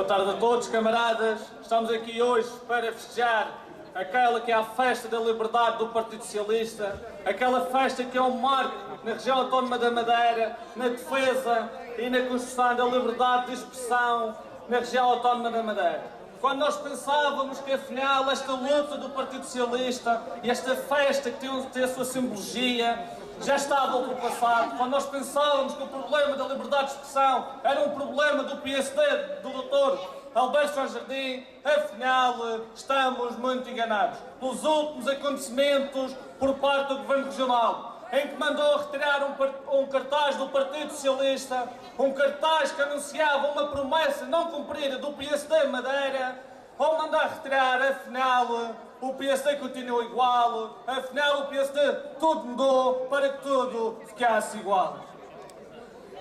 Boa tarde a todos, camaradas. Estamos aqui hoje para festejar aquela que é a festa da liberdade do Partido Socialista, aquela festa que é um marco na região autónoma da Madeira, na defesa e na construção da liberdade de expressão na região autónoma da Madeira. Quando nós pensávamos que afinal esta luta do Partido Socialista e esta festa que tem a sua simbologia já estava ultrapassado, quando nós pensávamos que o problema da liberdade de expressão era um problema do PSD, do Dr. Alberto João Jardim, afinal estamos muito enganados. Pelos últimos acontecimentos por parte do Governo Regional, em que mandou retirar um cartaz do Partido Socialista, um cartaz que anunciava uma promessa não cumprida do PSD Madeira, ao mandar retirar, afinal, o PSD continua igual, afinal o PSD tudo mudou para que tudo ficasse igual.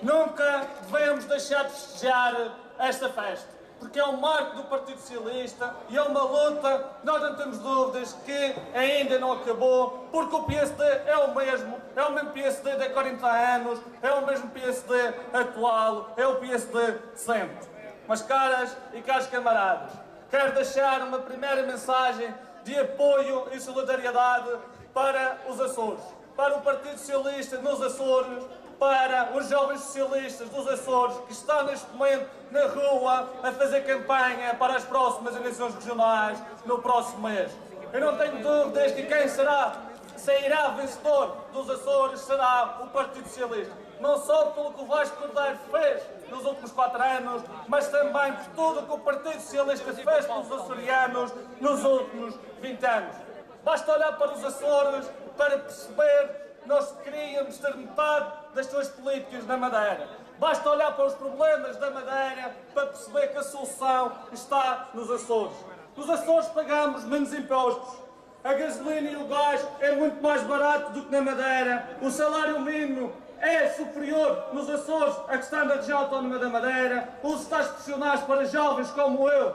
Nunca devemos deixar de festejar esta festa, porque é um marco do Partido Socialista e é uma luta, nós não temos dúvidas que ainda não acabou, porque o PSD é o mesmo PSD de há 40 anos, é o mesmo PSD atual, é o PSD de sempre. Mas caras e caros camaradas, quero deixar uma primeira mensagem de apoio e solidariedade para os Açores, para o Partido Socialista nos Açores, para os jovens socialistas dos Açores que estão neste momento na rua a fazer campanha para as próximas eleições regionais no próximo mês. Eu não tenho dúvidas que quem sairá vencedor dos Açores será o Partido Socialista. Não só pelo que o Vasco Cordeiro fez nos últimos 4 anos, mas também por tudo o que o Partido Socialista fez pelos açorianos nos últimos 20 anos. Basta olhar para os Açores para perceber que nós queríamos ter metade das suas políticas na Madeira. Basta olhar para os problemas da Madeira para perceber que a solução está nos Açores. Nos Açores pagamos menos impostos. A gasolina e o gás é muito mais barato do que na Madeira. O salário mínimo é superior nos Açores a que está na região autónoma da Madeira. Os estágios profissionais para jovens como eu,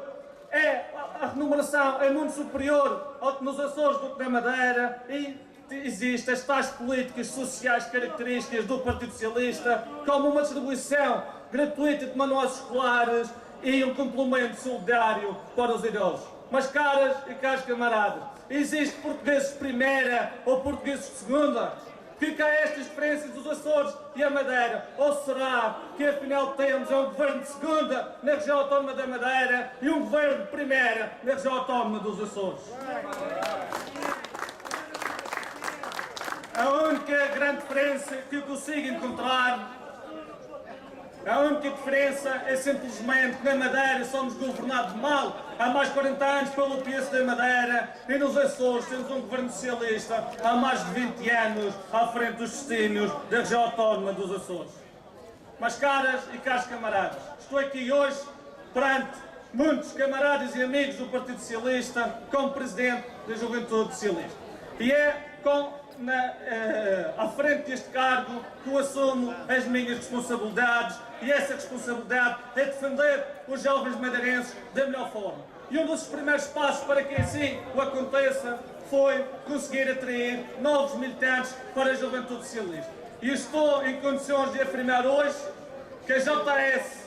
a remuneração é muito superior ao que nos Açores do que na Madeira. E existem as tais políticas sociais características do Partido Socialista, como uma distribuição gratuita de manuais escolares e um complemento solidário para os idosos. Mas caras e caros camaradas, existe portugueses de primeira ou portugueses de segunda? Fica estas diferenças dos Açores e a Madeira? Ou será que afinal temos um governo de segunda na região autónoma da Madeira e um governo de primeira na região autónoma dos Açores? A única grande diferença que eu consigo encontrar, a única diferença é simplesmente que na Madeira somos governados mal há mais de 40 anos pelo PSD da Madeira e nos Açores temos um governo socialista há mais de 20 anos à frente dos destinos da região autónoma dos Açores. Mas caras e caros camaradas, estou aqui hoje perante muitos camaradas e amigos do Partido Socialista como Presidente da Juventude Socialista. E é à frente deste cargo que eu assumo as minhas responsabilidades e essa responsabilidade é defender os jovens madeirenses da melhor forma. E um dos primeiros passos para que assim o aconteça foi conseguir atrair novos militantes para a Juventude Socialista. E estou em condições de afirmar hoje que a JS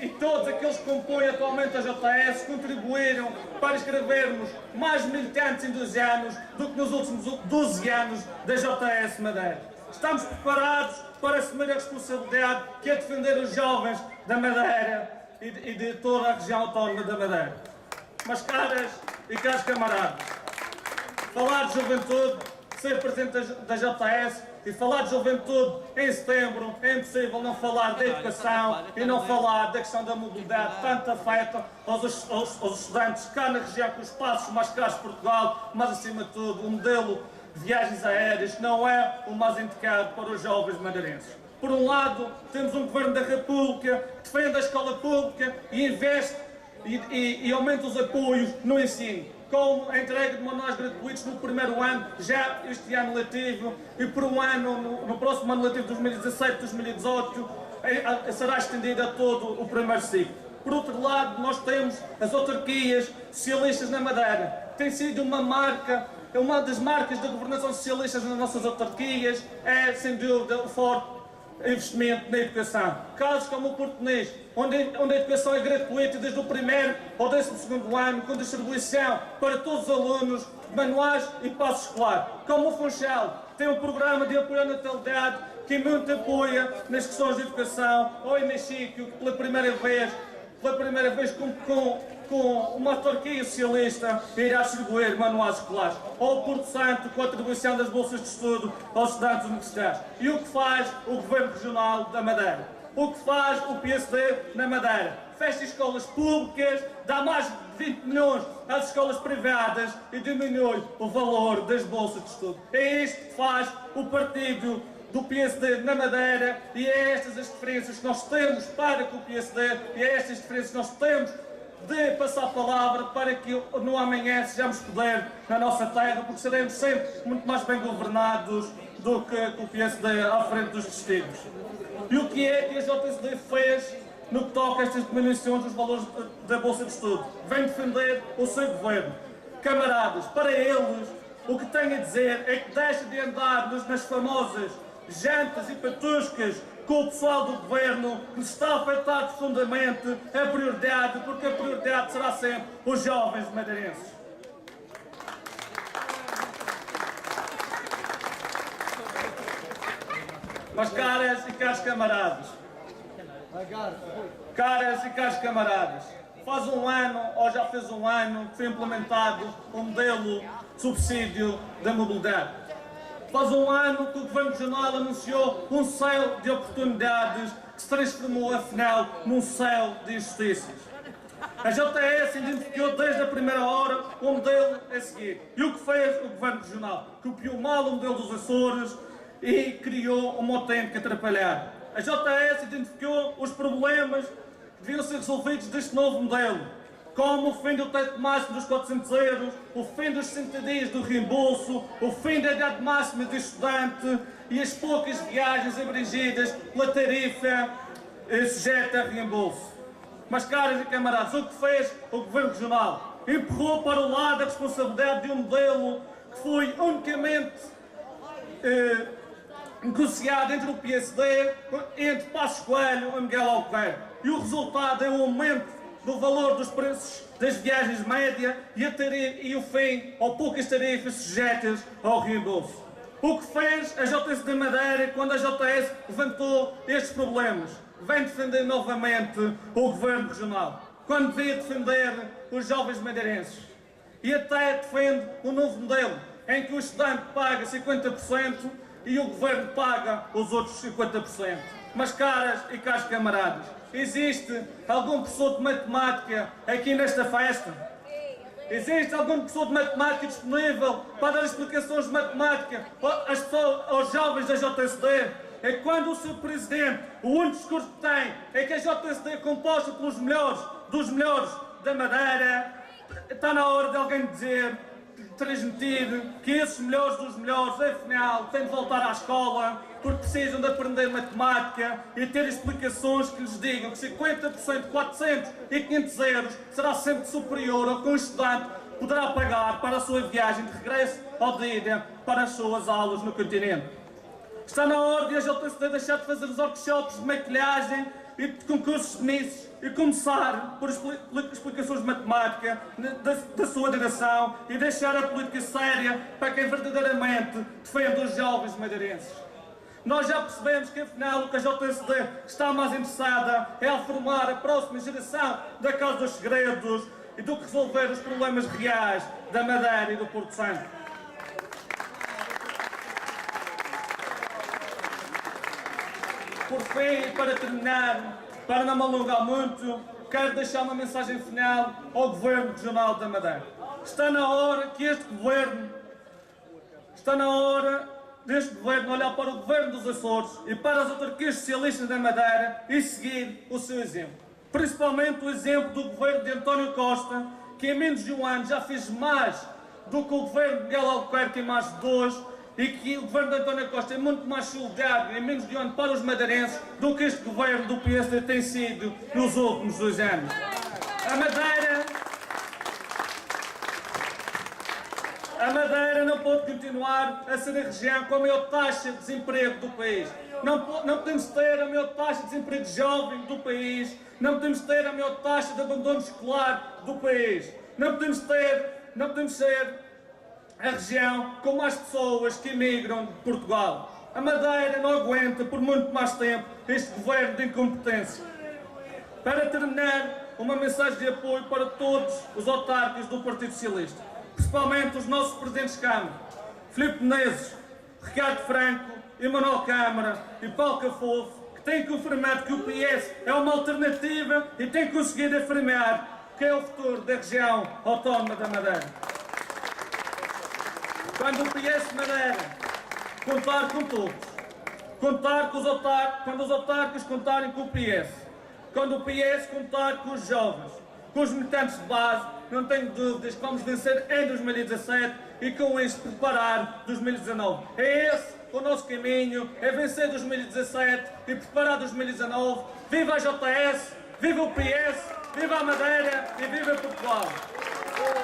e todos aqueles que compõem atualmente a JS contribuíram para escrevermos mais militantes em 12 anos do que nos últimos 12 anos da JS Madeira. Estamos preparados para assumir a responsabilidade que é defender os jovens da Madeira e de toda a região autónoma da Madeira. Mas caras e caros camaradas, falar de juventude, ser presidente da JS e falar de juventude em setembro, é impossível não falar da educação e não falar da questão da mobilidade, tanto afeta aos estudantes cá na região com os passos mais caros de Portugal, mas acima de tudo o modelo de viagens aéreas que não é o mais indicado para os jovens madeirenses. Por um lado, temos um Governo da República que defende a escola pública e investe e aumenta os apoios no ensino, com a entrega de manuais gratuitos no primeiro ano, já este ano letivo, e por um ano, no próximo ano letivo 2017-2018, será estendida a todo o primeiro ciclo. Por outro lado, nós temos as autarquias socialistas na Madeira. Tem sido uma das marcas da governação socialista nas nossas autarquias, é sem dúvida o forte investimento na educação. Casos como o Português, onde a educação é gratuita desde o primeiro ao 12º ano, com distribuição para todos os alunos, manuais e passo escolar. Como o Funchal, tem um programa de apoio à natalidade que muito apoia nas questões de educação, ou em Mexico, que pela primeira vez com uma autarquia socialista irá distribuir manuais escolares, ou Porto Santo com a atribuição das bolsas de estudo aos estudantes universitários. E o que faz o Governo Regional da Madeira? O que faz o PSD na Madeira? Fecha escolas públicas, dá mais de 20 milhões às escolas privadas e diminui o valor das bolsas de estudo. É isto que faz o partido do PSD na Madeira, e é estas as diferenças que nós temos para com o PSD, e é estas diferenças que nós temos de passar a palavra para que no amanhã sejamos poder na nossa terra, porque seremos sempre muito mais bem governados do que o PSD à frente dos destinos. E o que é que a JSD fez no que toca a estas diminuições dos valores da Bolsa de Estudo? Vem defender o seu governo. Camaradas, para eles, o que tenho a dizer é que deixa de andar nas famosas jantas e patuscas com o pessoal do governo, que está a afetar profundamente a prioridade, porque a prioridade será sempre os jovens madeirenses. Mas caras e caros camaradas, faz um ano, ou já fez um ano, que foi implementado um modelo de subsídio da mobilidade. Faz um ano que o Governo Regional anunciou um céu de oportunidades que se transformou, afinal, num céu de injustiças. A JS identificou desde a primeira hora o modelo a seguir. E o que fez o Governo Regional? Copiou mal o modelo dos Açores e criou uma autêntica atrapalhada. A JS identificou os problemas que deviam ser resolvidos deste novo modelo, como o fim do teto máximo dos 400 euros, o fim dos 60 dias do reembolso, o fim da idade máxima de estudante e as poucas viagens abrangidas pela tarifa sujeita a reembolso. Mas, caras e camaradas, o que fez o Governo Regional? Empurrou para o lado a responsabilidade de um modelo que foi unicamente negociado entre o PSD, entre Passos Coelho e Miguel Albuquerque. E o resultado é o aumento do valor dos preços das viagens média e o fim ou poucas tarifas sujeitas ao reembolso. O que fez a JS de Madeira quando a JS levantou estes problemas? Vem defender novamente o Governo Regional, quando devia defender os jovens madeirenses. E até defende um novo modelo, em que o estudante paga 50% e o Governo paga os outros 50%. Mas, caras e caros camaradas, existe algum professor de matemática aqui nesta festa? Existe algum professor de matemática disponível para dar explicações de matemática aos jovens da JSD? É quando o seu presidente, o único discurso que tem é que a JSD é composta pelos melhores dos melhores da Madeira. Está na hora de alguém dizer, transmitir, que esses melhores dos melhores, afinal, têm de voltar à escola, porque precisam de aprender matemática e ter explicações que lhes digam que 50%, 400 e 500 euros será sempre superior ao que um estudante poderá pagar para a sua viagem de regresso ou de ida para as suas aulas no continente. Está na hora de a JSD deixar de fazer os workshops de maquilhagem e de concursos de misses e começar por explicações de matemática da sua direção e deixar a política séria para quem verdadeiramente defende os jovens madeirenses. Nós já percebemos que afinal o que a JSD está mais interessada é a formar a próxima geração da Casa dos Segredos e do que resolver os problemas reais da Madeira e do Porto Santo. Por fim, para terminar, para não me alongar muito, quero deixar uma mensagem final ao Governo Regional da Madeira. Está na hora que este Governo olhar para o Governo dos Açores e para as autarquias socialistas da Madeira e seguir o seu exemplo. Principalmente o exemplo do Governo de António Costa, que em menos de um ano já fez mais do que o Governo de Miguel Albuquerque em mais de 2, e que o Governo de António Costa é muito mais solidário em menos de um ano para os madeirenses do que este Governo do PSD tem sido nos últimos 2 anos. A Madeira não pode continuar a ser a região com a maior taxa de desemprego do país. Não podemos ter a maior taxa de desemprego jovem do país. Não podemos ter a maior taxa de abandono escolar do país. Não podemos ser a região com mais pessoas que emigram de Portugal. A Madeira não aguenta por muito mais tempo este governo de incompetência. Para terminar, uma mensagem de apoio para todos os autarcas do Partido Socialista, principalmente os nossos presidentes de Câmara, Filipe Menezes, Ricardo Franco, Emanuel Câmara e Paulo Cafofo, que têm confirmado que o PS é uma alternativa e têm conseguido afirmar que é o futuro da região autónoma da Madeira. Quando o PS de Madeira contar com todos, quando os autarcas contarem com o PS, quando o PS contar com os jovens, com os militantes de base, não tenho dúvidas que vamos vencer em 2017 e com isso preparar 2019. É esse o nosso caminho, é vencer 2017 e preparar 2019. Viva a JS, viva o PS, viva a Madeira e viva Portugal!